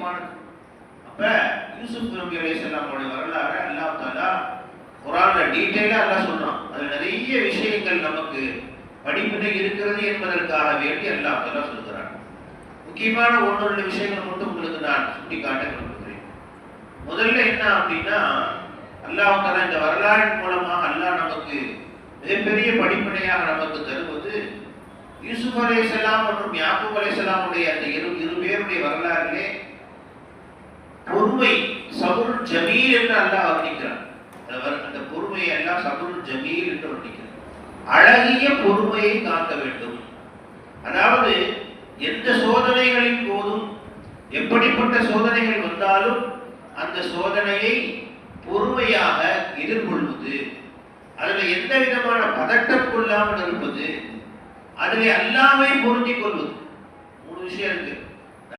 முக்கியமானது. அப்ப யூசுப் நபி அலைஹிஸ்ஸலாமுடைய வரலாறு அல்லாஹ் தஆலா குர்ஆன்ல டீடைலா அல்லாஹ் சொல்றான். அதுல நிறைய விஷயங்கள் நமக்கு படிப்பினை இருக்கிறது என்பதற்காக வேண்டி அல்லாஹ் தஆலா சொல்கிறான். முக்கியமான ஒன்று ரெண்டு விஷயங்கள் மட்டும் உங்களுக்கு நான் சுட்டி காட்ட விரும்புகிறேன். முதல்ல என்ன அப்படின்னா, அல்லாஹ் தஆலா இந்த வரலாற்றின் மூலமாக அல்லாஹ் நமக்கு மிகப்பெரிய படிப்பினையாக நமக்கு தருவது யூசுப் அலைஹிஸ்ஸலாம் மற்றும் யாக்கூப் அலைஹிஸ்ஸலாமுடைய அந்த இரு பேருடைய வரலாறிலே பொறுமை, சபுர் ஜமீல் என்று அல்லாஹ் வர்ணிக்கிறான். அந்த பொறுமையை எல்லாம் சபுர் ஜமீல் என்று வர்ணிக்கிறான். அழகிய பொறுமையை காக்க வேண்டும். அதாவது எந்த சோதனைகளின் போதும் எப்படிப்பட்ட சோதனைகள் வந்தாலும் அந்த சோதனையை பொறுமையாக எதிர்கொள்வது, அதில் எந்த விதமான பதட்டம் கொள்ளாமல் இருப்பது, அதில் அல்லாஹ்வை பொருந்திக் கொள்வது. மூணு விஷயம் இருக்கு.